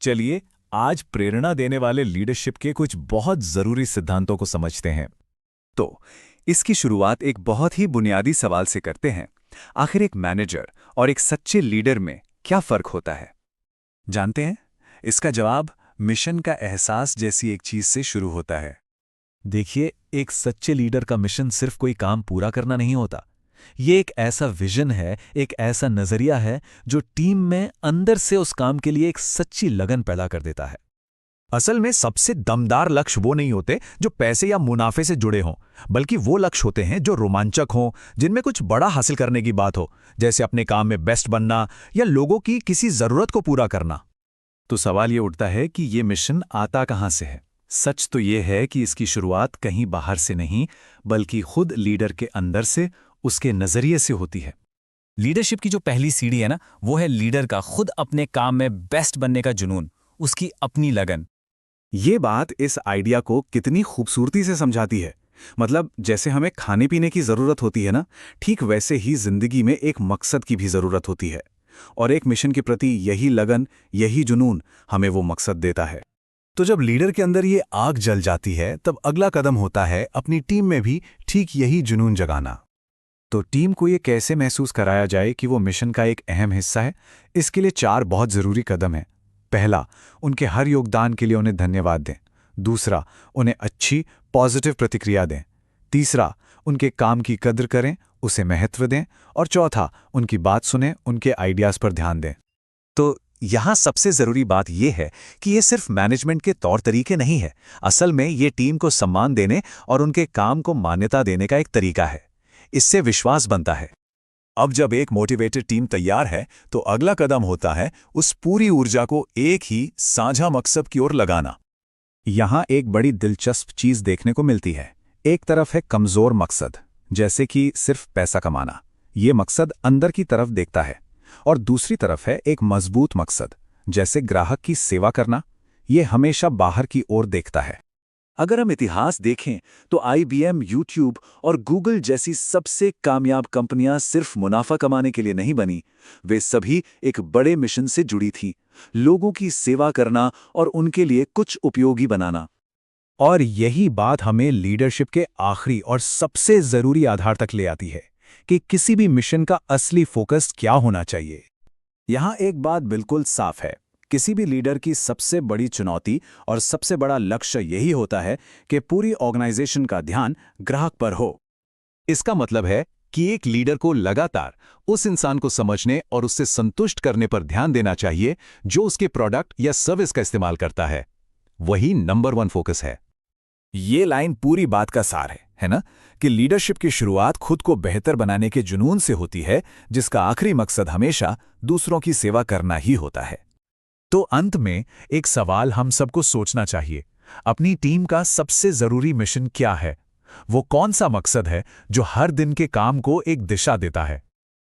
चलिए आज प्रेरणा देने वाले लीडरशिप के कुछ बहुत जरूरी सिद्धांतों को समझते हैं। तो इसकी शुरुआत एक बहुत ही बुनियादी सवाल से करते हैं। आखिर एक मैनेजर और एक सच्चे लीडर में क्या फर्क होता है? जानते हैं? इसका जवाब मिशन का एहसास जैसी एक चीज से शुरू होता है। देखिए, एक सच्चे लीडर का मिशन सिर्फ कोई काम पूरा करना नहीं होता। ये एक ऐसा विजन है, एक ऐसा नजरिया है जो टीम में अंदर से उस काम के लिए एक सच्ची लगन पैदा कर देता है। असल में सबसे दमदार लक्ष्य वो नहीं होते जो पैसे या मुनाफे से जुड़े हों, बल्कि वो लक्ष्य होते हैं जो रोमांचक हों, जिनमें कुछ बड़ा हासिल करने की बात हो, जैसे अपने काम में बेस्ट बनना या लोगों की किसी जरूरत को पूरा करना। तो सवाल ये उठता है कि ये मिशन आता कहाँ से है? सच तो ये है कि इसकी शुरुआत कहीं बाहर से नहीं, बल्कि खुद लीडर के अंदर से, उसके नजरिए से होती है। लीडरशिप की जो पहली सीढ़ी है ना, वो है लीडर का खुद अपने काम में बेस्ट बनने का जुनून, उसकी अपनी लगन। ये बात इस आइडिया को कितनी खूबसूरती से समझाती है। मतलब जैसे हमें खाने पीने की जरूरत होती है ना, ठीक वैसे ही जिंदगी में एक मकसद की भी जरूरत होती है। और एक मिशन के प्रति यही लगन, यही जुनून हमें वो मकसद देता है। तो जब लीडर के अंदर ये आग जल जाती है, तब अगला कदम होता है अपनी टीम में भी ठीक यही जुनून जगाना। तो टीम को ये कैसे महसूस कराया जाए कि वो मिशन का एक अहम हिस्सा है? इसके लिए 4 बहुत जरूरी कदम हैं। पहला, उनके हर योगदान के लिए उन्हें धन्यवाद दें। दूसरा, उन्हें अच्छी पॉजिटिव प्रतिक्रिया दें। तीसरा, उनके काम की कद्र करें, उसे महत्व दें। और चौथा, उनकी बात सुनें, उनके आइडियाज पर ध्यान दें। तो यहाँ सबसे जरूरी बात यह है कि ये सिर्फ मैनेजमेंट के तौर तरीके नहीं है। असल में ये टीम को सम्मान देने और उनके काम को मान्यता देने का एक तरीका है। इससे विश्वास बनता है। अब जब एक मोटिवेटेड टीम तैयार है, तो अगला कदम होता है उस पूरी ऊर्जा को एक ही साझा मकसद की ओर लगाना। यहाँ एक बड़ी दिलचस्प चीज देखने को मिलती है। एक तरफ है कमजोर मकसद, जैसे कि सिर्फ पैसा कमाना, ये मकसद अंदर की तरफ देखता है। और दूसरी तरफ है एक मजबूत मकसद, जैसे ग्राहक की सेवा करना, ये हमेशा बाहर की ओर देखता है। अगर हम इतिहास देखें तो IBM, YouTube और Google जैसी सबसे कामयाब कंपनियां सिर्फ मुनाफा कमाने के लिए नहीं बनी, वे सभी एक बड़े मिशन से जुड़ी थीं, लोगों की सेवा करना और उनके लिए कुछ उपयोगी बनाना। और यही बात हमें लीडरशिप के आखिरी और सबसे जरूरी आधार तक ले आती है कि किसी भी मिशन का असली फोकस क्या होना चाहिए। यहाँ एक बात बिल्कुल साफ है, किसी भी लीडर की सबसे बड़ी चुनौती और सबसे बड़ा लक्ष्य यही होता है कि पूरी ऑर्गेनाइजेशन का ध्यान ग्राहक पर हो। इसका मतलब है कि एक लीडर को लगातार उस इंसान को समझने और उससे संतुष्ट करने पर ध्यान देना चाहिए जो उसके प्रोडक्ट या सर्विस का इस्तेमाल करता है। वही नंबर 1 फोकस है। ये लाइन पूरी बात का सार है ना, कि लीडरशिप की शुरुआत खुद को बेहतर बनाने के जुनून से होती है, जिसका आखिरी मकसद हमेशा दूसरों की सेवा करना ही होता है। तो अंत में एक सवाल हम सबको सोचना चाहिए, अपनी टीम का सबसे जरूरी मिशन क्या है? वो कौन सा मकसद है जो हर दिन के काम को एक दिशा देता है?